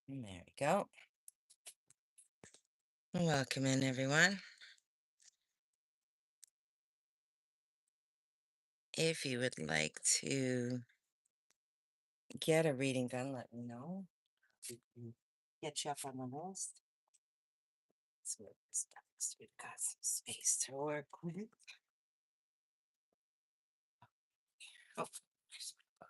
And there we go. Welcome in, everyone. If you would like to get a reading done, let me know. We can get you up on the list. Let's move this back so we've got some space to work with. Oh, there's my book.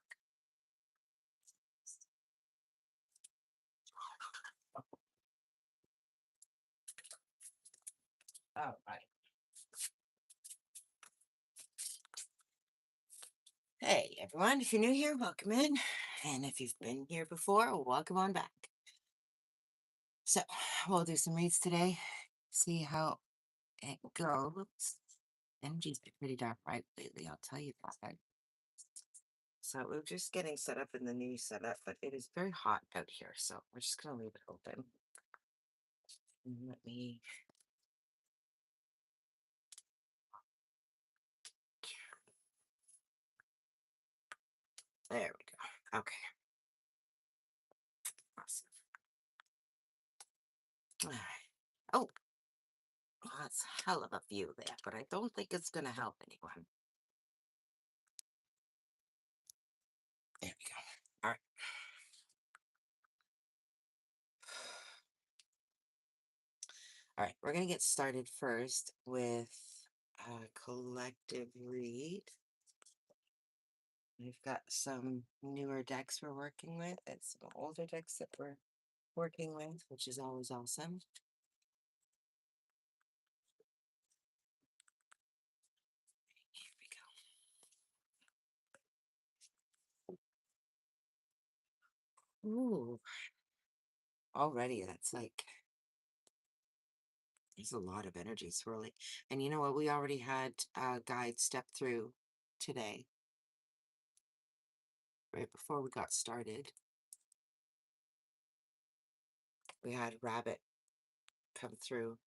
All right. Hey, everyone. If you're new here, welcome in. And if you've been here before, welcome on back. So, we'll do some reads today, see how it goes. Energy's been pretty dark right lately, I'll tell you that. So we're just getting set up in the new setup, but it is very hot out here, so we're just gonna leave it open. And let me there we go. Okay. Awesome. All right. Oh, that's a hell of a view there, but I don't think it's gonna help anyone. There we go. All right. All right, we're gonna get started first with a collective read. We've got some newer decks we're working with and some older decks that we're working with, which is always awesome. Here we go. Ooh, already that's like, there's a lot of energy swirling. And you know what? We already had a guide step through today, right before we got started. We had Rabbit come through.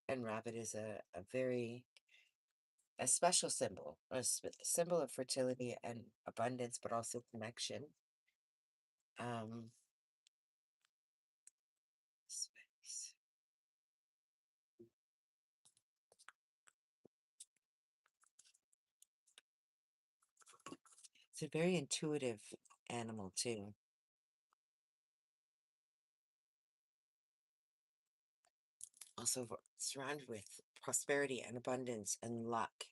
And Rabbit is a very a special symbol, symbol of fertility and abundance, but also connection. Um, space. It's a very intuitive animal too. Also surrounded with prosperity and abundance and luck,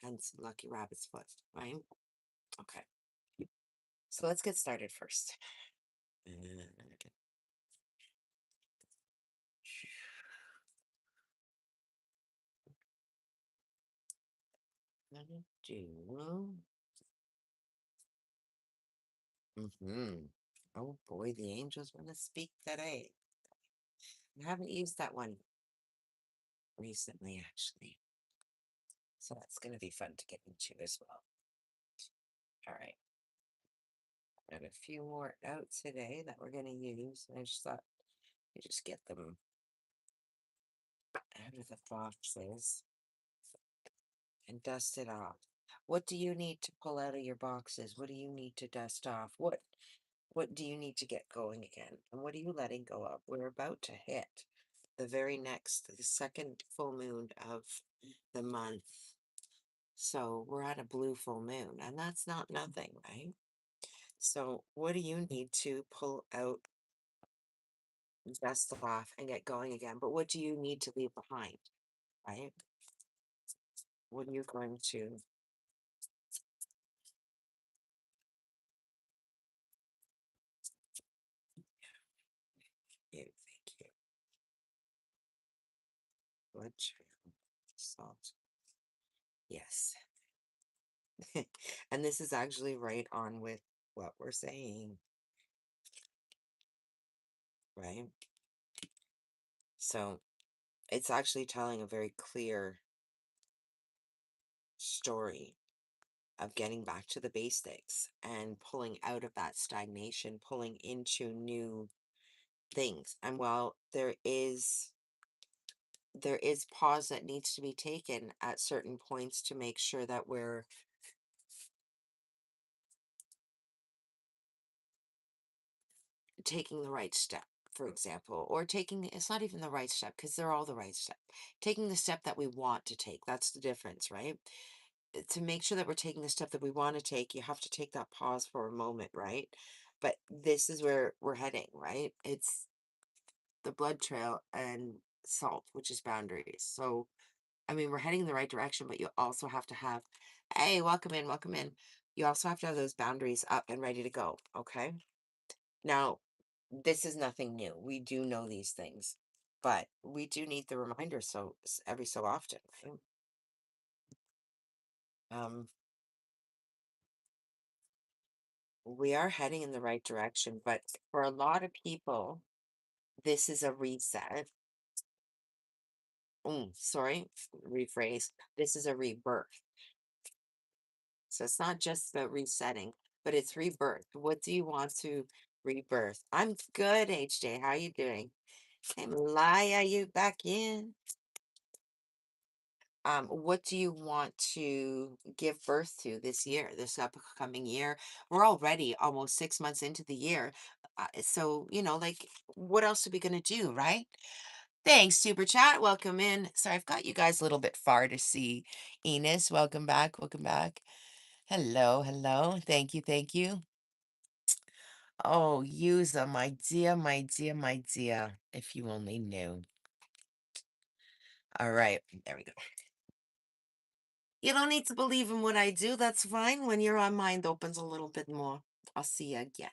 hence lucky rabbit's foot, right? Okay, so let's get started first. Do. Oh boy, the angels want to speak today. I haven't used that one recently, actually. So that's going to be fun to get into as well. All right. Got a few more out today that we're going to use. I just thought you just get them out of the boxes and dust it off. What do you need to pull out of your boxes? What do you need to dust off? What do you need to get going again? And what are you letting go of? We're about to hit the second full moon of the month. So we're at a blue full moon, and that's not nothing, right? So what do you need to pull out, dust off, and get going again? But what do you need to leave behind, right? What are you going to you? Thank you. Blood sugar, salt. Yes. And this is actually right on with what we're saying, right? So it's actually telling a very clear story of getting back to the basics and pulling out of that stagnation, pulling into new things. And while there is there is pause that needs to be taken at certain points to make sure that we're taking the right step, for example, or taking it's not even the right step because they're all the right step. Taking the step that we want to take, that's the difference, right? To make sure that we're taking the step that we want to take, you have to take that pause for a moment, right? But this is where we're heading, right? It's the blood trail and salt, which is boundaries. So, I mean, we're heading in the right direction, but you also have to have, hey, welcome in, welcome in. You also have to have those boundaries up and ready to go. Okay. Now, this is nothing new. We do know these things, but we do need the reminder every so often, right? Um, we are heading in the right direction, but for a lot of people, this is a reset. Sorry, rephrase. This is a rebirth. So it's not just about resetting, but it's rebirth. What do you want to rebirth? I'm good, HJ. How you doing? Hey, Malaya, you back in? What do you want to give birth to this year, this upcoming year? We're already almost 6 months into the year. So, like, what else are we going to do, right? Thanks, Super Chat. Welcome in. Sorry, I've got you guys a little bit far to see. Enos, welcome back. Welcome back. Hello, hello. Thank you, thank you. Oh, Yuza, my dear, my dear, my dear. If you only knew. All right, there we go. You don't need to believe in what I do. That's fine. When your mind opens a little bit more, I'll see you again.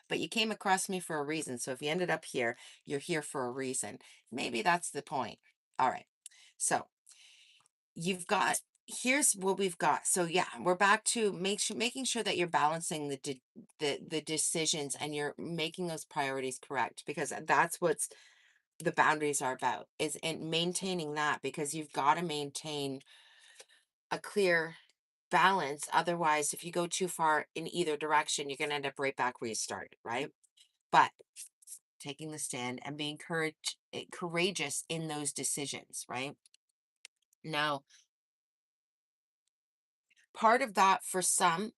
But you came across me for a reason. So if you ended up here, you're here for a reason. Maybe that's the point. All right. So you've got here's what we've got. So yeah, we're back to making sure that you're balancing the decisions and you're making those priorities correct, because that's what's the boundaries are about, is in maintaining that, because you've got to maintain a clear balance. Otherwise, if you go too far in either direction, you're going to end up right back where you started, right? But taking the stand and being courageous in those decisions, right? Now, part of that for some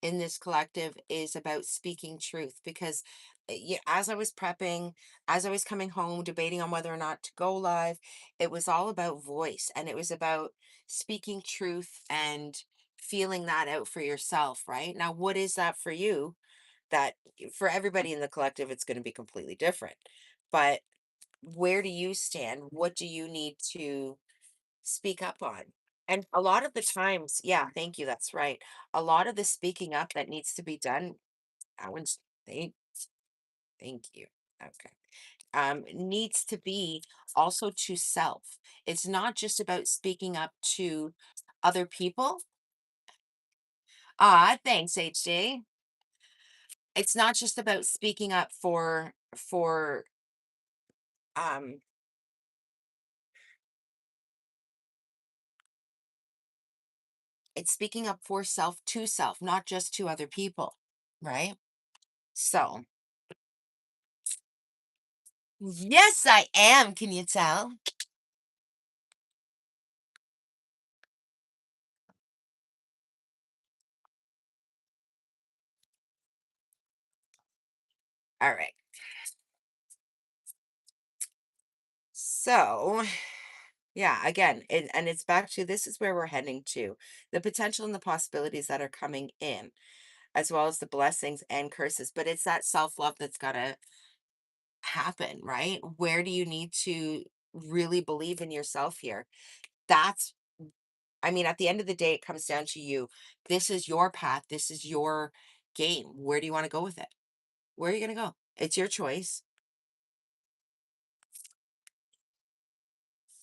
in this collective is about speaking truth, because yeah, as I was prepping, as I was coming home debating on whether or not to go live, it was all about voice, and it was about speaking truth and feeling that out for yourself. Right now, what is that for you? That for everybody in the collective, it's going to be completely different, but where do you stand? What do you need to speak up on? And a lot of the times, yeah, thank you. That's right. A lot of the speaking up that needs to be done, I would thank you. Okay. Needs to be also to self. It's not just about speaking up to other people. Ah, thanks, HJ. It's not just about speaking up for um it's speaking up for self to self, not just to other people, right? So, yes, I am. Can you tell? All right. So, yeah, again, and it's back to this is where we're heading to, the potential and the possibilities that are coming in, as well as the blessings and curses. But it's that self love that's got to happen, right? Where do you need to really believe in yourself here? That's, I mean, at the end of the day, it comes down to you. This is your path. This is your game. Where do you want to go with it? Where are you going to go? It's your choice.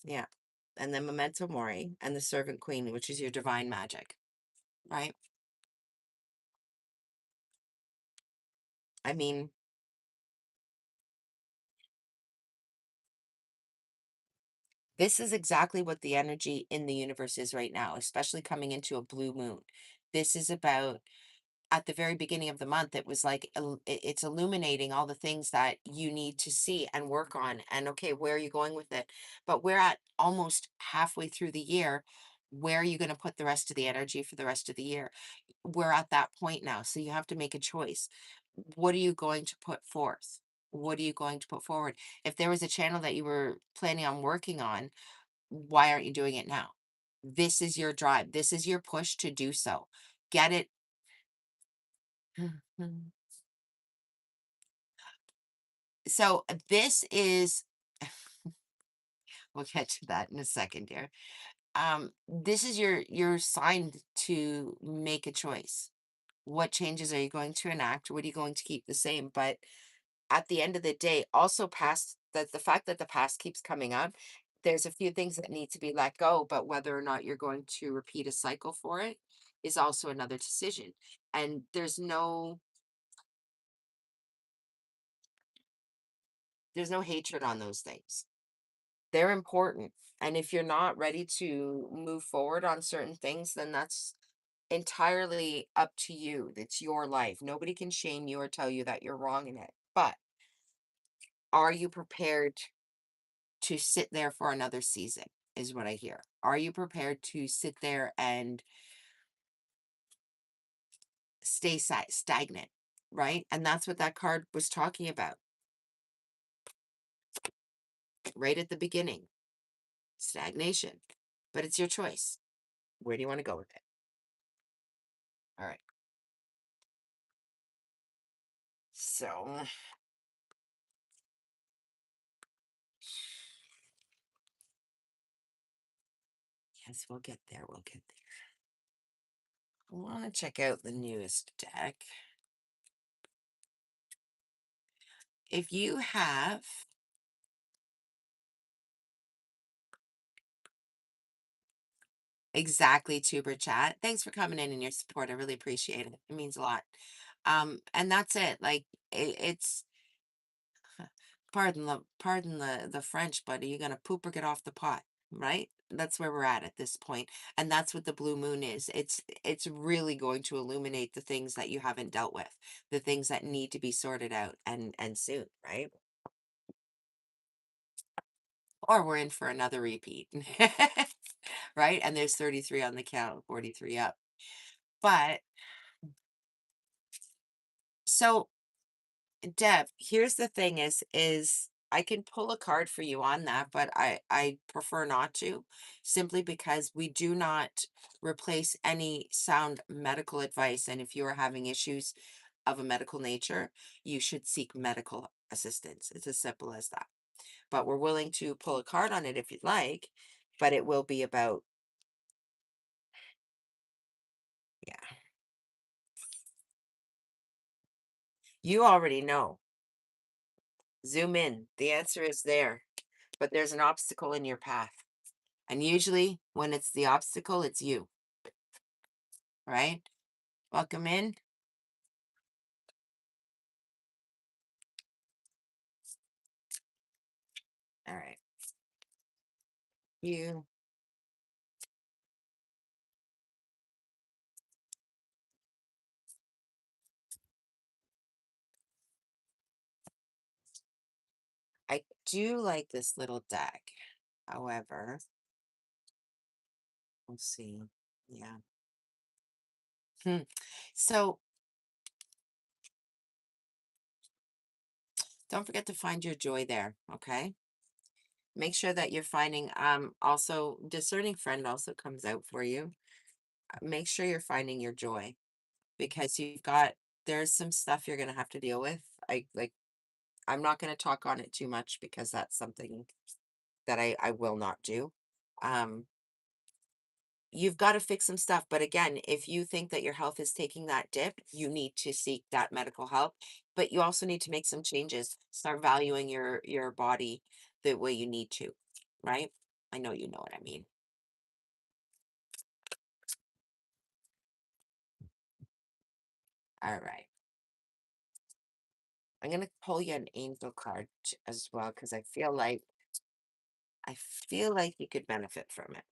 Yeah. And then Memento Mori and the Servant Queen, which is your divine magic, right? I mean, this is exactly what the energy in the universe is right now, especially coming into a blue moon. This is about at the very beginning of the month, it was like it's illuminating all the things that you need to see and work on. And okay, where are you going with it? But we're at almost halfway through the year. Where are you going to put the rest of the energy for the rest of the year? We're at that point now. So you have to make a choice. What are you going to put forth? What are you going to put forward? If there was a channel that you were planning on working on, why aren't you doing it now? This is your drive. This is your push to do so. Get it. So this is, we'll get to that in a second here. This is your sign to make a choice. What changes are you going to enact? What are you going to keep the same? But at the end of the day, also past that, the fact that the past keeps coming up, there's a few things that need to be let go, but whether or not you're going to repeat a cycle for it is also another decision. And there's no hatred on those things. They're important. And if you're not ready to move forward on certain things, then that's entirely up to you. It's your life. Nobody can shame you or tell you that you're wrong in it. But are you prepared to sit there for another season? Is what I hear. Are you prepared to sit there and stay stagnant? Right. And that's what that card was talking about right at the beginning, stagnation. But it's your choice. Where do you want to go with it? All right. So, yes, we'll get there. We'll get there. I want to check out the newest deck. If you have exactly Tuber Chat, thanks for coming in and your support. I really appreciate it. It means a lot. And that's it. Like it's pardon the French, but are you gonna poop or get off the pot? Right? That's where we're at this point. And that's what the blue moon is. It's really going to illuminate the things that you haven't dealt with, the things that need to be sorted out and soon, right? Or we're in for another repeat. Right? And there's 33 on the count, 43 up. But so Deb, here's the thing is I can pull a card for you on that, but I prefer not to, simply because we do not replace any sound medical advice. And if you are having issues of a medical nature, you should seek medical assistance. It's as simple as that. But we're willing to pull a card on it if you'd like, but it will be about, yeah. You already know. Zoom in. The answer is there, but there's an obstacle in your path. And usually when it's the obstacle, it's you, right? Welcome in. All right. You, I do like this little deck. However, we'll see. Yeah. Hmm. So don't forget to find your joy there. Okay. Make sure that you're finding, also discerning friend also comes out for you. Make sure you're finding your joy, because there's some stuff you're going to have to deal with. I'm not going to talk on it too much because that's something that I will not do. Um, you've got to fix some stuff. But again, if you think that your health is taking that dip, you need to seek that medical help. But you also need to make some changes. Start valuing your body the way you need to, right? I know you know what I mean. All right. I'm gonna pull you an angel card as well, because I feel like you could benefit from it.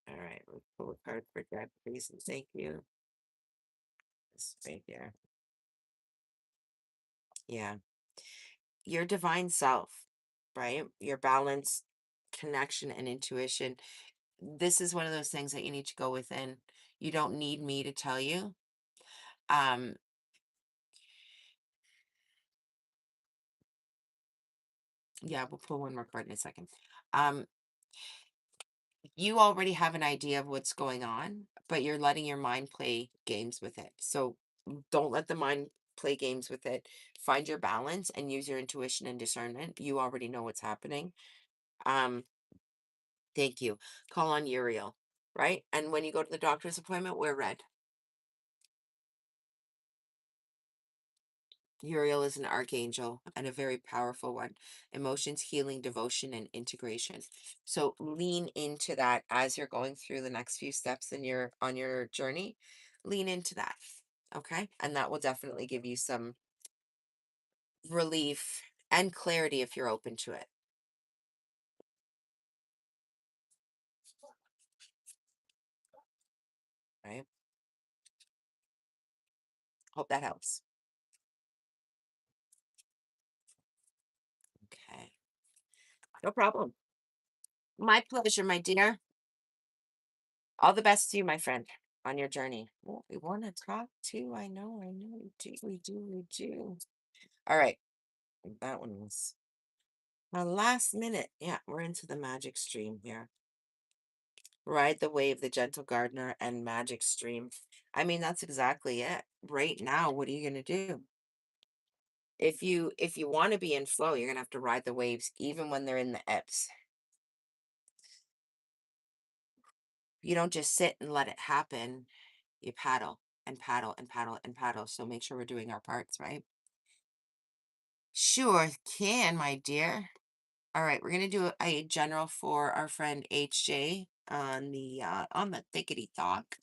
All right, we'll pull a card for Deb, please, and thank you. things right here. Yeah. Your divine self, right? Your balance, connection, and intuition. This is one of those things that you need to go within. You don't need me to tell you. Um, yeah, we'll pull one more card in a second. Um, you already have an idea of what's going on, but you're letting your mind play games with it. So don't let the mind play games with it. Find your balance and use your intuition and discernment. You already know what's happening. Um, thank you. Call on Uriel, right? And when you go to the doctor's appointment, wear red. Uriel is an archangel and a very powerful one. Emotions, healing, devotion, and integration. So lean into that as you're going through the next few steps in your on your journey. Lean into that. Okay. And that will definitely give you some relief and clarity if you're open to it. Right. Hope that helps. Okay. No problem. My pleasure, my dear. All the best to you, my friend, on your journey. Well, we want to talk too. I know we do, we do. All right. That one was my last minute. Yeah, we're into the magic stream here. Ride the wave, the gentle gardener, and magic stream. I mean, that's exactly it. Right now, what are you gonna do? If you want to be in flow, you're gonna have to ride the waves even when they're in the ebbs. You don't just sit and let it happen. You paddle and paddle and paddle and paddle. So make sure we're doing our parts, right? Sure can, my dear. All right, we're gonna do a general for our friend HJ on the thickety talk.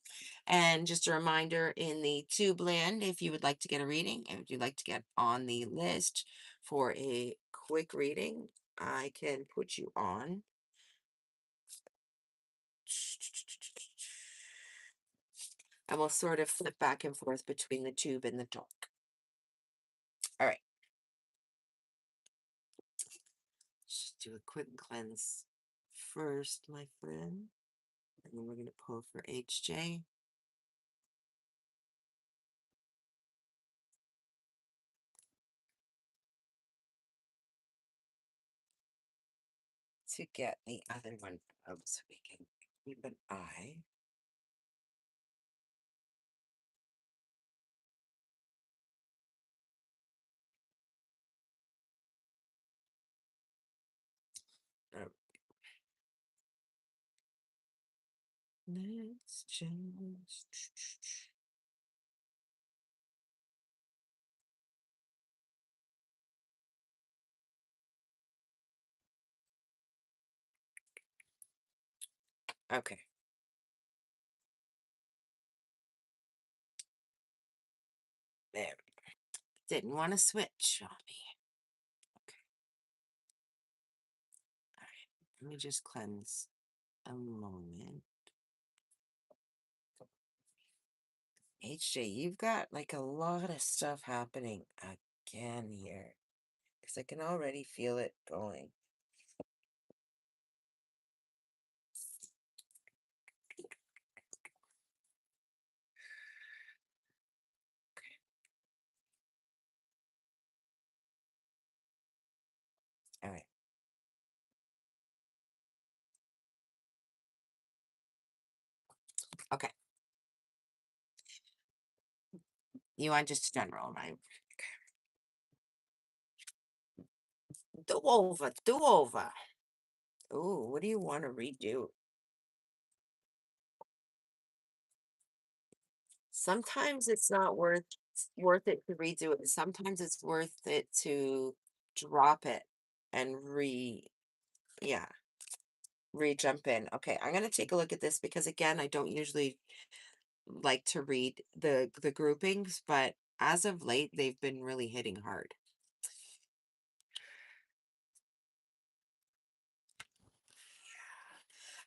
And just a reminder in the tube land, if you would like to get a reading, and if you'd like to get on the list for a quick reading, I can put you on. And we'll sort of flip back and forth between the tube and the talk. All right, just do a quick cleanse first, my friend. And then we're going to pull for HJ. To get the other one out so we can keep an eye. Oh, let's just. Okay. There. Didn't want to switch on me. Okay. All right. Let me just cleanse a moment. HJ, you've got like a lot of stuff happening again here. Because I can already feel it going. All right. Okay. You want just general, right? Do over. Do over. Ooh, what do you want to redo? Sometimes it's not worth it to redo it. Sometimes it's worth it to drop it and yeah, re-jump in. Okay, I'm gonna take a look at this because again, I don't usually like to read the groupings, but as of late, they've been really hitting hard.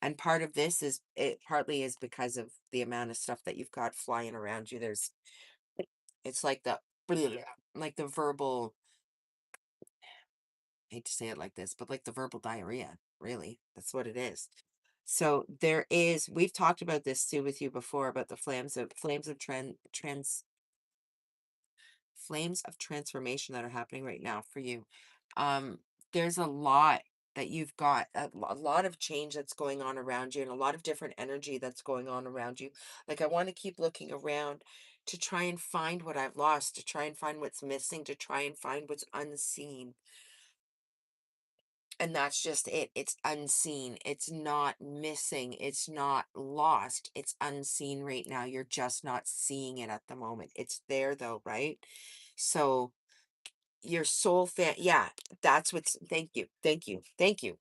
And part of this is it partly is because of the amount of stuff that you've got flying around you. There's It's like the like the verbal, I hate to say it like this, but like the verbal diarrhea, really. That's what it is. So there is, we've talked about this too with you before about the flames of transformation that are happening right now for you. Um, there's a lot that you've got, a lot of change that's going on around you, and a lot of different energy that's going on around you. Like, I want to keep looking around to try and find what I've lost, to try and find what's missing, to try and find what's unseen. And that's just it. It's unseen. It's not missing. It's not lost. It's unseen right now. You're just not seeing it at the moment. It's there though, right? So your soul fan, yeah, that's what's, thank you, thank you, thank you.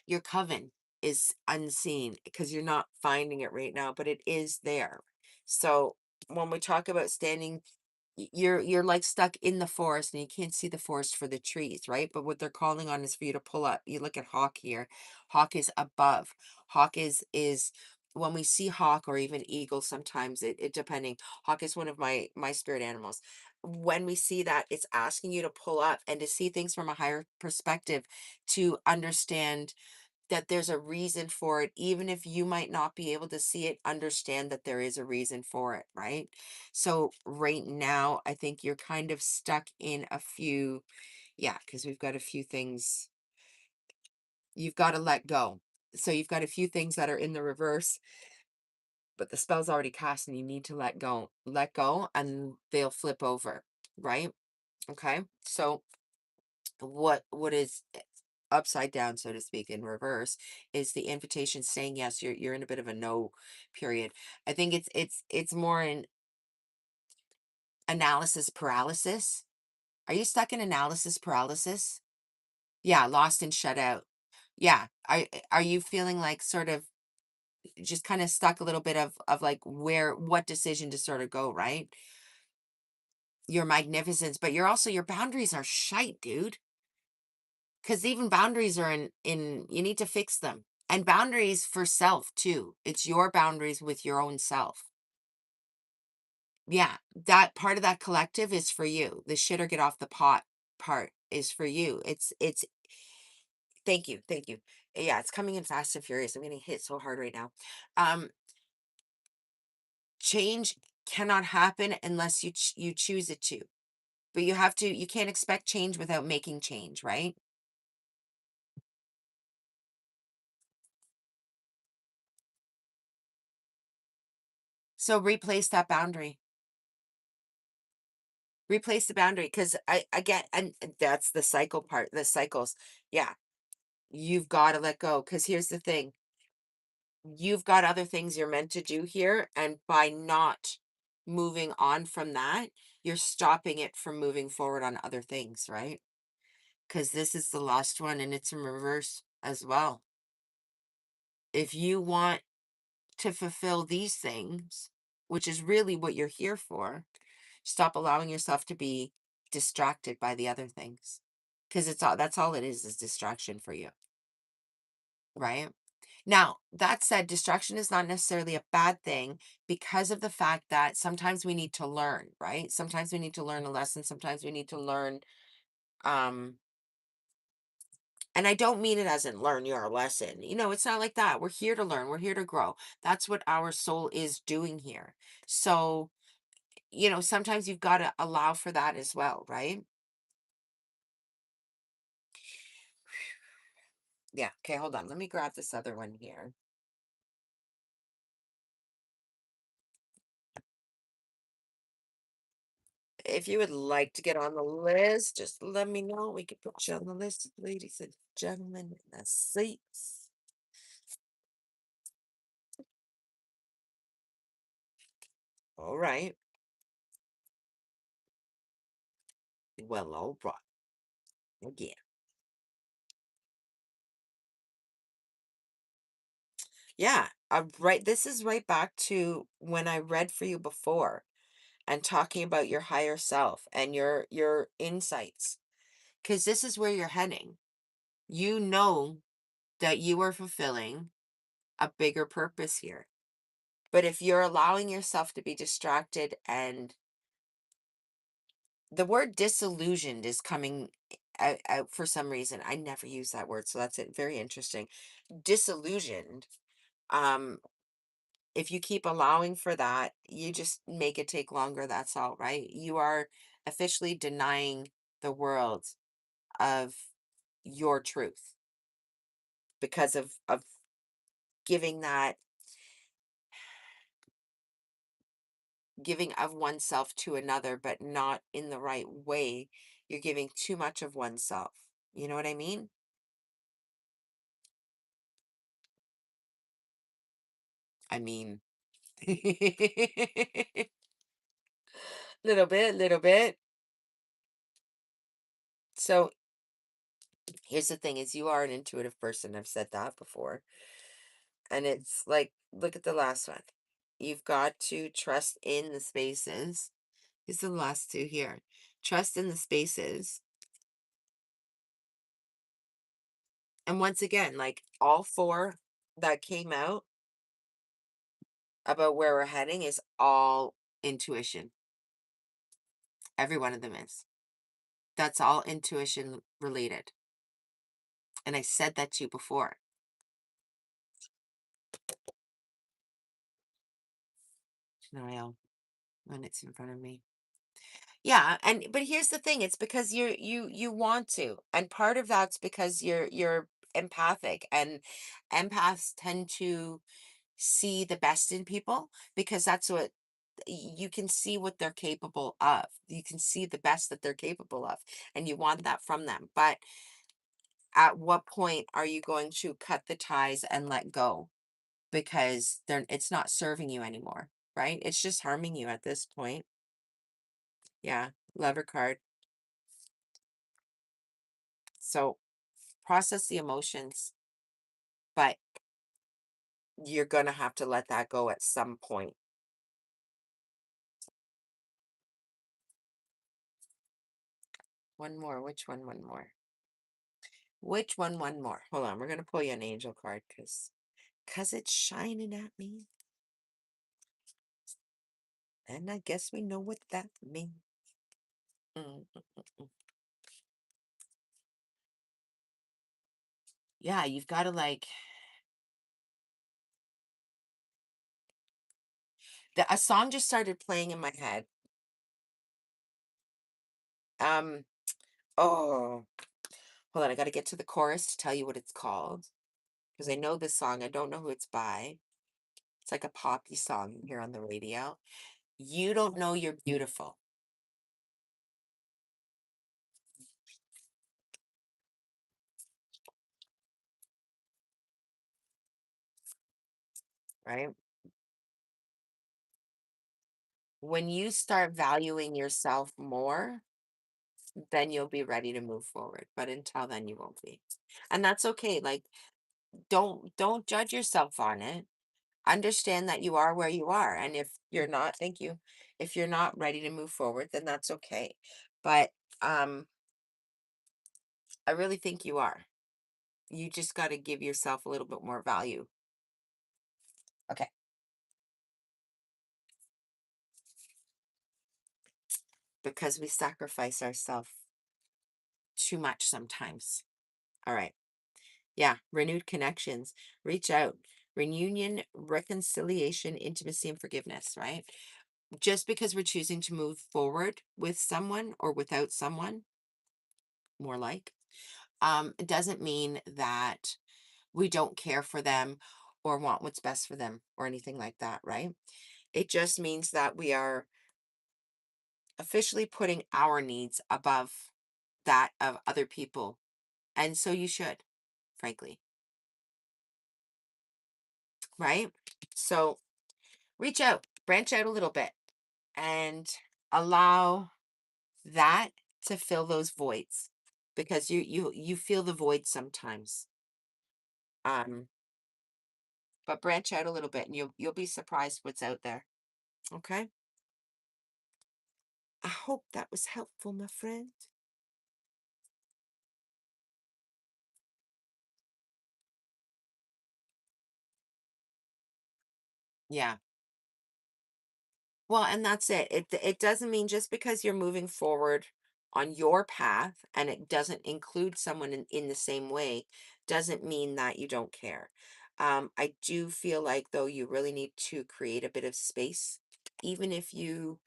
Your coven is unseen because you're not finding it right now, but it is there. So when we talk about standing, you're like stuck in the forest and you can't see the forest for the trees, right? But what they're calling on is for you to pull up. You look at hawk here. Hawk is above. Hawk is when we see hawk or even eagle, sometimes it depending. Hawk is one of my spirit animals. When we see that, it's asking you to pull up and to see things from a higher perspective, to understand that there's a reason for it. Even if you might not be able to see it, understand that there is a reason for it, right? So right now, I think you're kind of stuck in a few, yeah, because we've got a few things you've got to let go. So you've got a few things that are in the reverse, but the spell's already cast and you need to let go, and they'll flip over, right? Okay. So what is upside down, so to speak, in reverse, is the invitation saying yes. You're in a bit of a no period. I think it's more in analysis paralysis. Are you stuck in analysis paralysis? Yeah, lost and shut out. Yeah. Are you feeling like sort of just kind of stuck a little bit of like where, what decision to sort of go, right? Your magnificence, but you're also, your boundaries are shite, dude. Because even boundaries are in you need to fix them. And boundaries for self too. It's your boundaries with your own self. Yeah, that part of that collective is for you. The shit or get off the pot part is for you. It's thank you, thank you. Yeah, it's coming in fast and furious. I'm getting hit so hard right now. Um, change cannot happen unless you choose it to. But you have to, you can't expect change without making change, right? So replace that boundary. Replace the boundary, because I get, and that's the cycle part, the cycles. Yeah, you've got to let go, because here's the thing. You've got other things you're meant to do here, and by not moving on from that, you're stopping it from moving forward on other things, right? Because this is the last one and it's in reverse as well. If you want to fulfill these things, which is really what you're here for, stop allowing yourself to be distracted by the other things. Because it's all, that's all it is distraction for you, right? Now, that said, distraction is not necessarily a bad thing, because of the fact that sometimes we need to learn, right? Sometimes we need to learn a lesson. Sometimes we need to learn, um, and I don't mean it as in learn your lesson. It's not like that. We're here to learn. We're here to grow. That's what our soul is doing here. So, sometimes you've got to allow for that as well, right? Yeah. Okay, hold on. Let me grab this other one here. If you would like to get on the list, just let me know. We can put you on the list, ladies and gentlemen, in the seats. All right. Well, all right. Again. Yeah. Right. This is right back to when I read for you before and talking about your higher self and your insights. Because this is where you're heading. You know that you are fulfilling a bigger purpose here. But if you're allowing yourself to be distracted and The word disillusioned is coming out for some reason. I never use that word, so that's it. Very interesting. Disillusioned. Um, if you keep allowing for that, you just make it take longer. That's all, right? You are officially denying the world of your truth because of giving that giving of oneself to another, but not in the right way. You're giving too much of oneself. You know what I mean? I mean, little bit, little bit. So here's the thing is you are an intuitive person. I've said that before. And it's like, look at the last one. You've got to trust in the spaces. These are the last two here. Trust in the spaces. And once again, like all four that came out about where we're heading is all intuition. Every one of them is. That's all intuition related. And I said that to you before. Denial when it's in front of me. Yeah, and but here's the thing, it's because you want to. And part of that's because you're empathic, and empaths tend to see the best in people because that's what you can see what they're capable of. You can see the best that they're capable of, and you want that from them. But at what point are you going to cut the ties and let go? Because it's not serving you anymore, right? It's just harming you at this point. Yeah, lover card. So process the emotions, but you're going to have to let that go at some point. One more. Which one? One more. Which one more? Hold on. We're going to pull you an angel card because it's shining at me. And I guess we know what that means. Mm, mm, mm, mm. Yeah, you've got to like, a song just started playing in my head. Um, oh, hold on. I got to get to the chorus to tell you what it's called because I know this song. I don't know who it's by. It's like a poppy song here on the radio. You don't know you're beautiful, right? When you start valuing yourself more, then you'll be ready to move forward. But until then, you won't be. And that's okay. Like, don't judge yourself on it. Understand that you are where you are. And if you're not, thank you. If you're not ready to move forward, then that's okay. But um, I really think you are. You just got to give yourself a little bit more value. Okay. Because we sacrifice ourselves too much sometimes. All right. Yeah. Renewed connections. Reach out. Reunion, reconciliation, intimacy, and forgiveness, right? Just because we're choosing to move forward with someone or without someone, more like, it doesn't mean that we don't care for them or want what's best for them or anything like that, right? It just means that we are officially putting our needs above that of other people. And so you should, frankly, right? So reach out, branch out a little bit, and allow that to fill those voids because you feel the void sometimes. Um, but branch out a little bit and you'll be surprised what's out there. Okay? I hope that was helpful, my friend. Yeah. Well, and that's it. It doesn't mean just because you're moving forward on your path and it doesn't include someone in the same way, doesn't mean that you don't care. I do feel like though you really need to create a bit of space, even if you,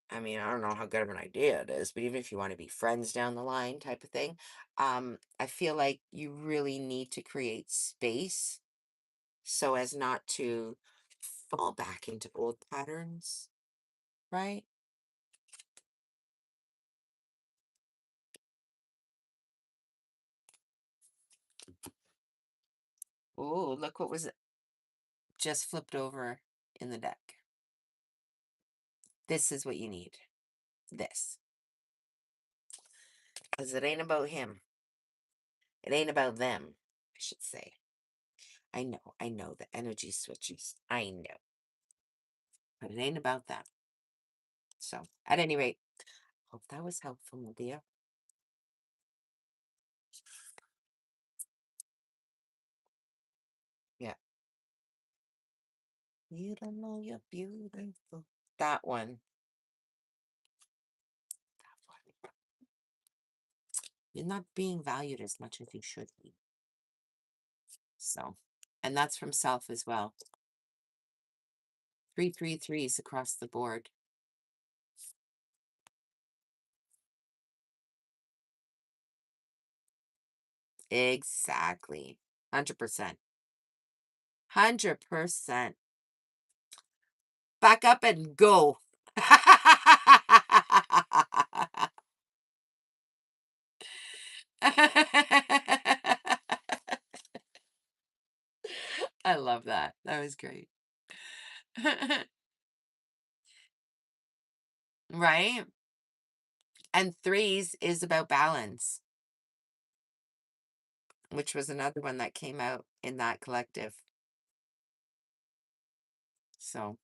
I mean, I don't know how good of an idea it is, but even if you want to be friends down the line type of thing, I feel like you really need to create space so as not to fall back into old patterns, right? Oh, look what was just flipped over in the deck. This is what you need. This. Because it ain't about him. It ain't about them, I should say. I know the energy switches. I know. But it ain't about them. So, at any rate, hope that was helpful, my dear. Yeah. You don't know you're beautiful. That one. That one. You're not being valued as much as you should be. So, and that's from self as well. 333s across the board. Exactly. 100%. 100%. Back up and go. I love that. That was great. Right? And threes is about balance, which was another one that came out in that collective. So,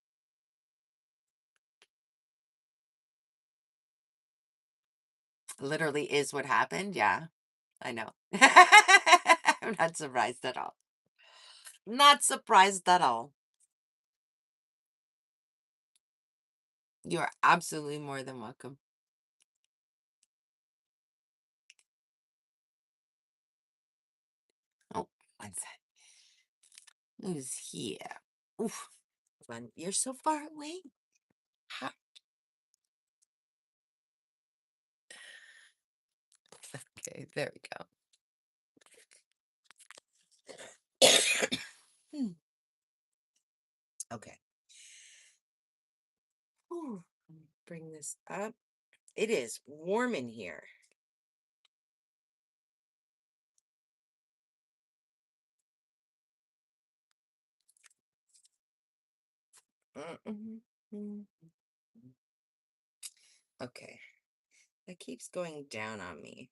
literally is what happened. Yeah, I know. I'm not surprised at all. Not surprised at all. You're absolutely more than welcome. Oh, one sec. Who's here? Oof. You're so far away. Ha. Okay, there we go. Hmm. Okay. Ooh, let me bring this up. It is warm in here. Okay. That keeps going down on me.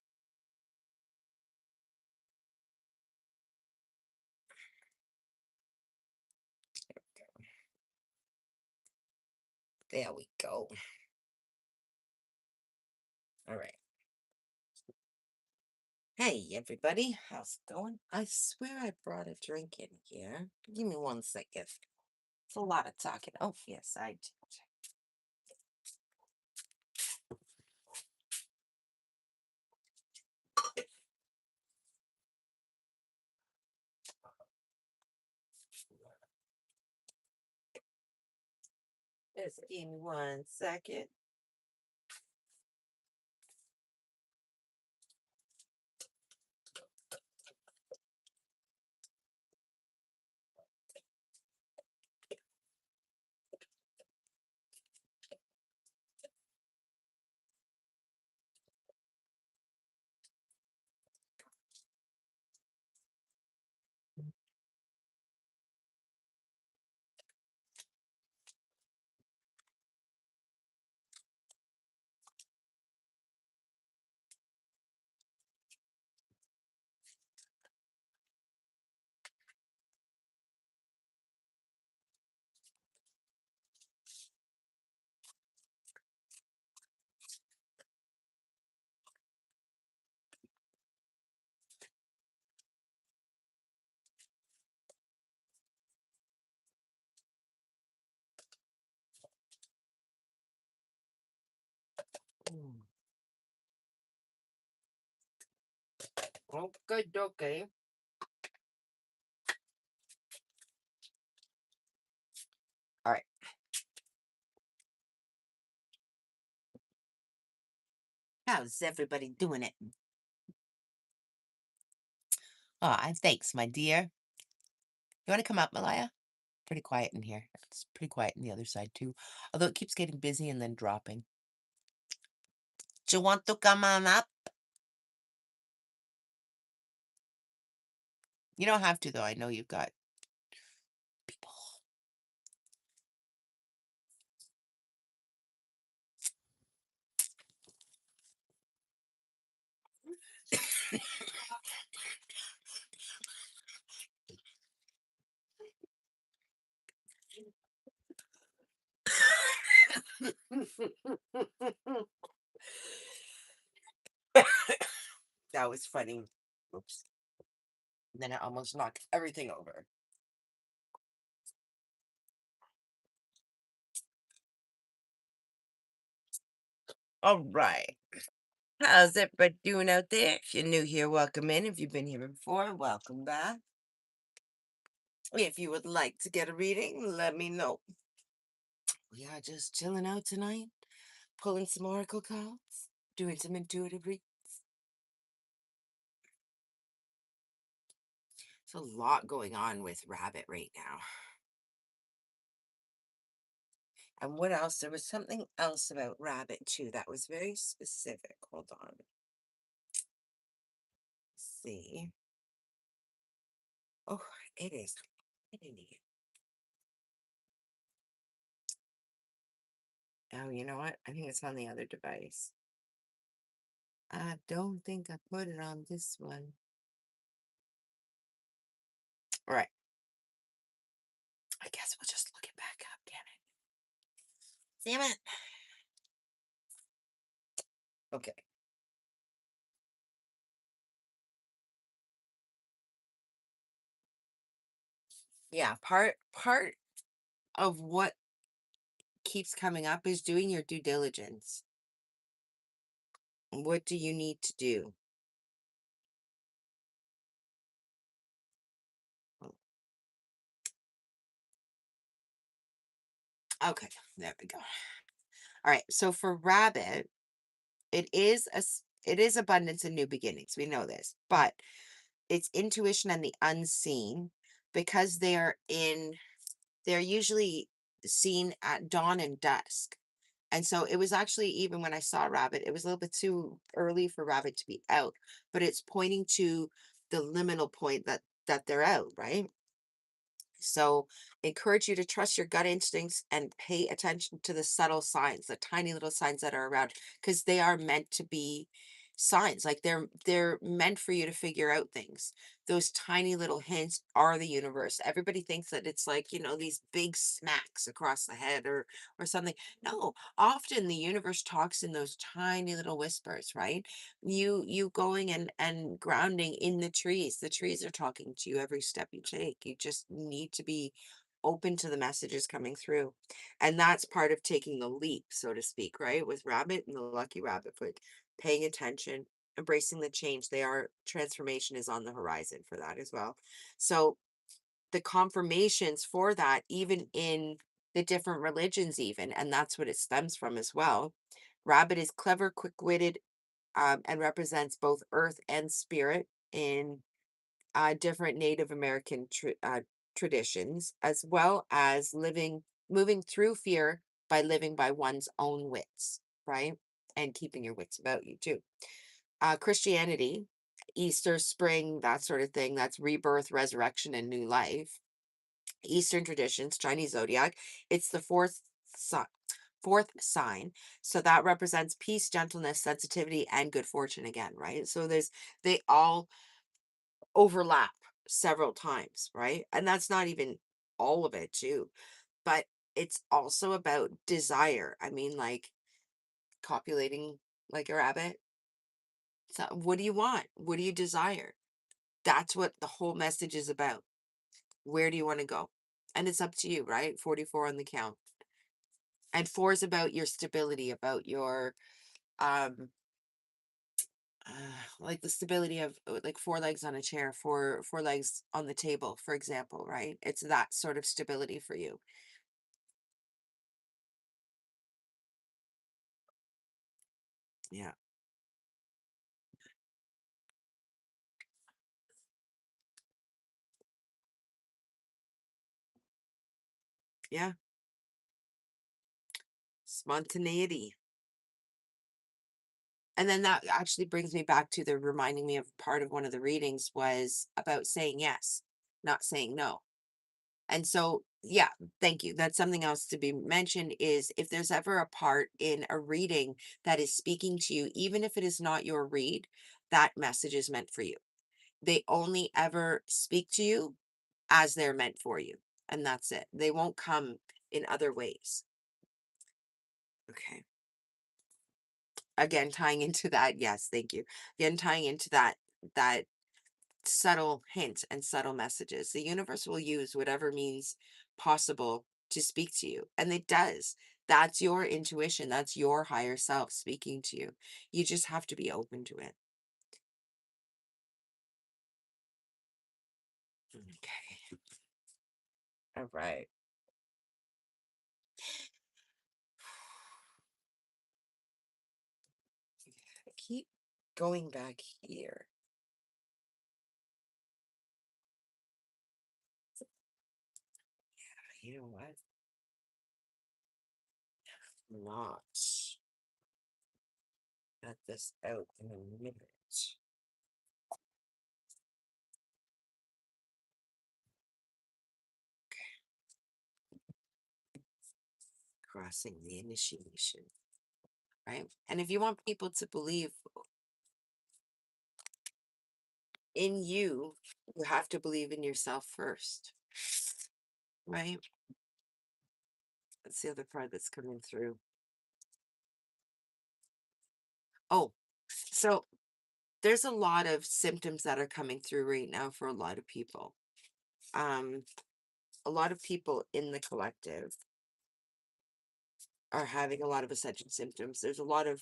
There we go. All right. Hey, everybody. How's it going? I swear I brought a drink in here. Give me 1 second. It's a lot of talking. Oh, yes, I did. Just give me 1 second. Oh, good, okay. All right. How's everybody doing it? Oh, thanks, my dear. You want to come up, Malaya? Pretty quiet in here. It's pretty quiet on the other side, too. Although it keeps getting busy and then dropping. Do you want to come on up? You don't have to, though. I know you've got people. That was funny. Oops. And then I almost knocked everything over. All right. How's everybody doing out there? If you're new here, welcome in. If you've been here before, welcome back. If you would like to get a reading, let me know. We are just chilling out tonight, pulling some oracle cards, doing some intuitive readings. There's a lot going on with Rabbit right now. And what else? There was something else about Rabbit too that was very specific. Hold on. Let's see. Oh, it is. Oh, you know what? I think it's on the other device. I don't think I put it on this one. All right. I guess we'll just look it back up, damn it. Damn it. Okay. Yeah, part of what keeps coming up is doing your due diligence. What do you need to do? Okay, there we go. All right, so for Rabbit, it is abundance and new beginnings. We know this, but it's intuition and the unseen because they're usually seen at dawn and dusk. And so it was actually, even when I saw Rabbit, it was a little bit too early for Rabbit to be out, but it's pointing to the liminal point that they're out, right? So encourage you to trust your gut instincts and pay attention to the subtle signs, the tiny little signs that are around, because they are meant to be signs. Like they're meant for you to figure out things. Those tiny little hints are the universe. Everybody thinks that it's like, these big smacks across the head or something. No, often the universe talks in those tiny little whispers, right? You going and grounding in the trees. The trees are talking to you every step you take. You just need to be open to the messages coming through, and that's part of taking the leap, so to speak, right? With Rabbit and the lucky rabbit foot, paying attention, embracing the change. Transformation is on the horizon for that as well. So the confirmations for that, even in the different religions, even, and that's what it stems from as well. Rabbit is clever, quick-witted, and represents both earth and spirit in different Native American traditions, as well as moving through fear by living by one's own wits, right? And keeping your wits about you too. Christianity, Easter, spring, that sort of thing, that's rebirth, resurrection, and new life. Eastern traditions, Chinese zodiac, it's the fourth sign. So that represents peace, gentleness, sensitivity, and good fortune again, right? So they all overlap several times, right? And that's not even all of it, too. But it's also about desire. I mean, like copulating like a rabbit. So what do you want? What do you desire? That's what the whole message is about. Where do you want to go? And it's up to you, right? 44 on the count. And 4 is about your stability, about your um like the stability of like four legs on a chair, four legs on the table, for example, right? It's that sort of stability for you. Yeah. Yeah. Spontaneity. And then that actually brings me back to the reminding me of part of one of the readings was about saying yes, not saying no. And so, yeah, thank you. That's something else to be mentioned is if there's ever a part in a reading that is speaking to you, even if it is not your read, that message is meant for you. They only ever speak to you as they're meant for you. And that's it. They won't come in other ways. Okay. Again, tying into that, yes, thank you. Again, tying into that subtle hint and subtle messages. The universe will use whatever means possible to speak to you. And it does. That's your intuition. That's your higher self speaking to you. You just have to be open to it. Okay. All right. I keep going back here. You know what? Not at this out in a minute. Crossing the initiation, right? And if you want people to believe in you, you have to believe in yourself first, right? That's the other part that's coming through. Oh, so there's a lot of symptoms that are coming through right now for a lot of people. Um, a lot of people in the collective are having a lot of ascension symptoms. There's a lot of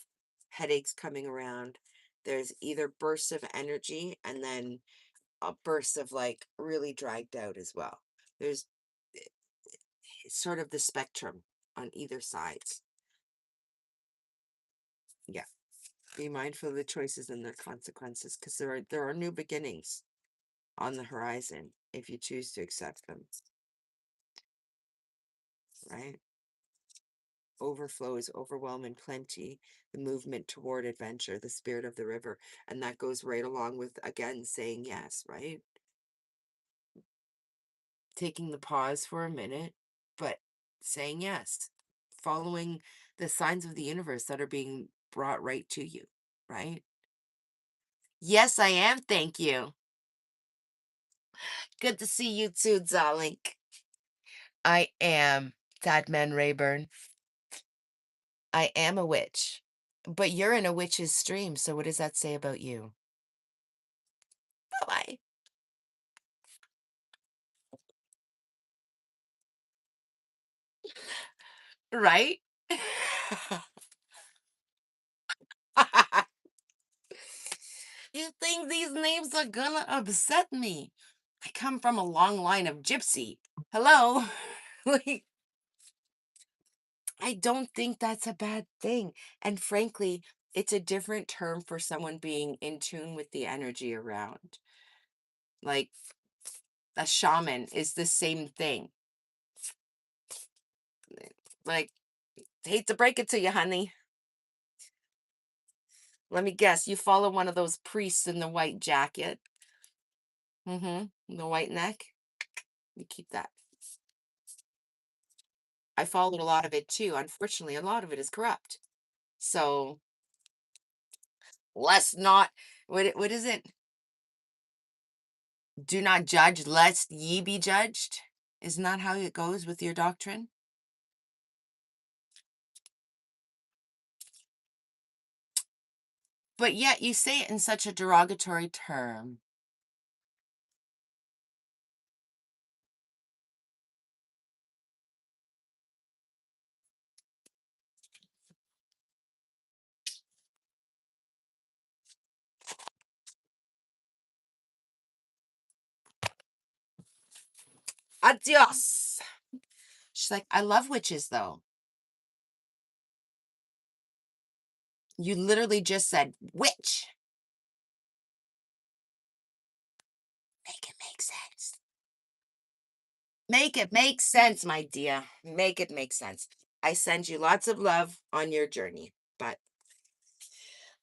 headaches coming around. There's either bursts of energy and then a burst of like really dragged out as well. There's sort of the spectrum on either sides. Yeah. Be mindful of the choices and their consequences because there are new beginnings on the horizon if you choose to accept them. Right? Overflow is overwhelming plenty, the movement toward adventure, the spirit of the river. And that goes right along with again saying yes, right? Taking the pause for a minute, but saying yes, following the signs of the universe that are being brought right to you, right? Yes, I am. Thank you. Good to see you too, darling. I am Dadman Rayburn. I am a witch. But you're in a witch's stream, so what does that say about you? Bye-bye. Right? You think these names are gonna upset me? I come from a long line of gypsy. Hello? Like, I don't think that's a bad thing. And frankly, it's a different term for someone being in tune with the energy around. Like a shaman is the same thing. Like, hate to break it to you, honey. Let me guess, you follow one of those priests in the white jacket. Mm-hmm. The white neck. You keep that. I followed a lot of it too. Unfortunately, a lot of it is corrupt. So let's not what is it? Do not judge lest ye be judged. Isn't that how it goes with your doctrine? But yet you say it in such a derogatory term. Adios. She's like, I love witches, though. You literally just said witch. Make it make sense. Make it make sense, my dear. Make it make sense. I send you lots of love on your journey, but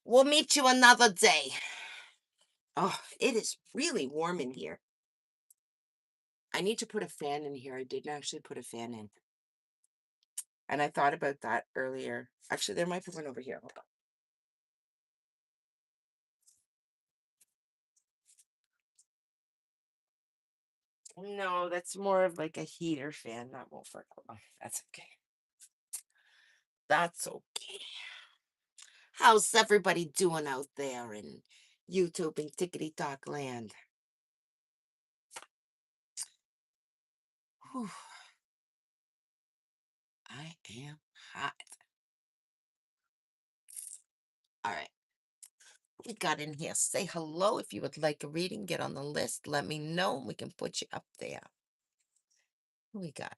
we'll meet you another day. Oh, it is really warm in here. I need to put a fan in here. I didn't actually put a fan in. And I thought about that earlier. Actually, there might be one over here. Hold on. No, that's more of like a heater fan. That won't work. Oh, that's okay. That's okay. How's everybody doing out there in YouTube and Tickety Talk land? Whew, I am hot. All right. We got in here. Say hello if you would like a reading. Get on the list. Let me know. We can put you up there. Who we got?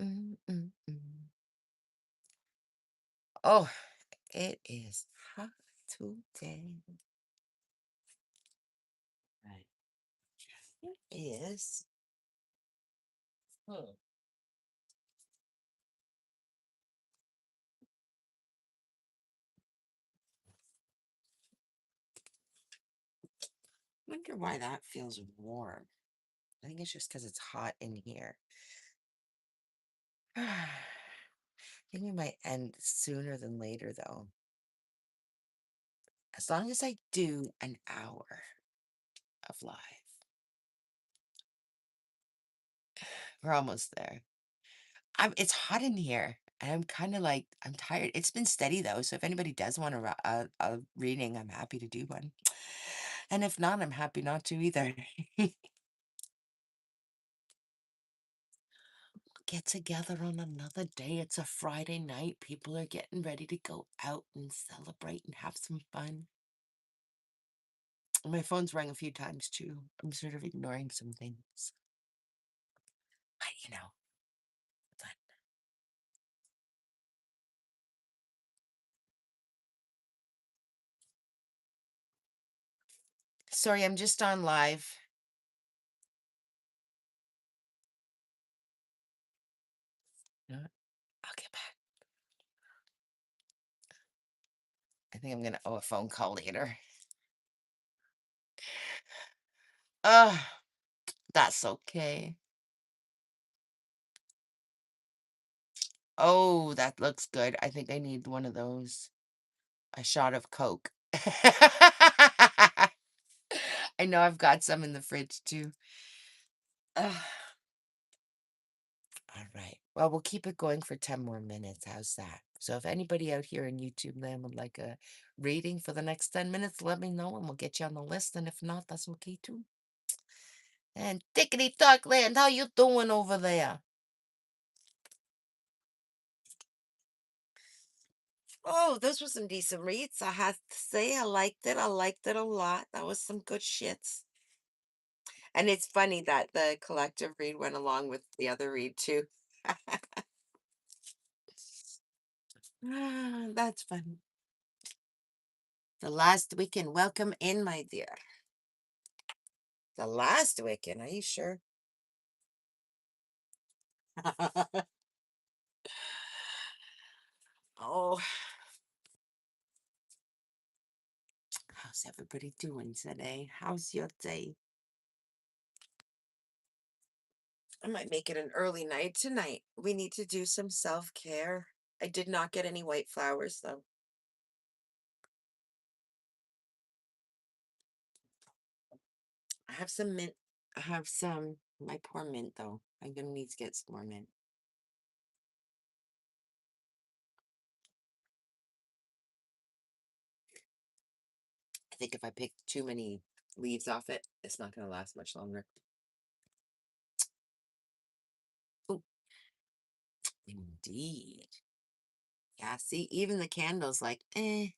Mm, mm, mm. Oh, it is hot today. Right. It is. Hmm. Wonder why that feels warm. I think it's just because it's hot in here. I think we might end sooner than later, though. As long as I do an hour of live. We're almost there. It's hot in here. And I'm kind of like, I'm tired. It's been steady though. So if anybody does want a reading, I'm happy to do one. And if not, I'm happy not to either. Get together on another day. It's a Friday night. People are getting ready to go out and celebrate and have some fun. My phone's rang a few times too. I'm sort of ignoring some things. But you know, but sorry, I'm just on live. No, I'll get back. I think I'm gonna owe a phone call later. That's okay. Oh, that looks good. I think I need one of those. A shot of Coke. I know I've got some in the fridge too. Ugh. All right. Well, we'll keep it going for 10 more minutes. How's that? So if anybody out here in YouTube land would like a reading for the next 10 minutes, let me know and we'll get you on the list. And if not, that's okay too. And Tickety Talk Land, how you doing over there? Oh, those were some decent reads. I have to say, I liked it. I liked it a lot. That was some good shits. And it's funny that the collective read went along with the other read too. That's funny. The last weekend. Welcome in, my dear. The last weekend. Are you sure? Oh, how's everybody doing today? How's your day? I might make it an early night tonight. We need to do some self-care. I did not get any white flowers though. I have some mint. I have some. My poor mint though. I'm gonna need to get some more mint. I think if I pick too many leaves off it, it's not gonna last much longer. Oh, indeed. Yeah, see, even the candles like, eh.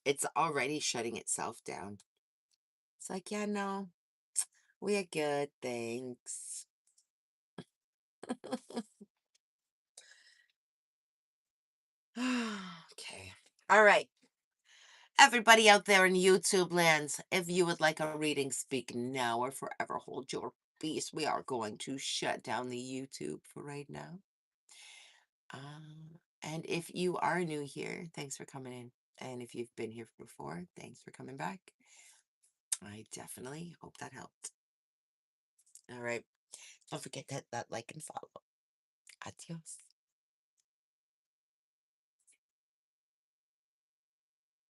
it's already shutting itself down. It's like, yeah, no, we're good, thanks. Okay. All right. Everybody out there in YouTube lands, if you would like a reading, speak now or forever hold your peace. We are going to shut down the YouTube for right now. And if you are new here, thanks for coming in. And if you've been here before, thanks for coming back. I definitely hope that helped. All right. Don't forget to hit that like and follow. Adios.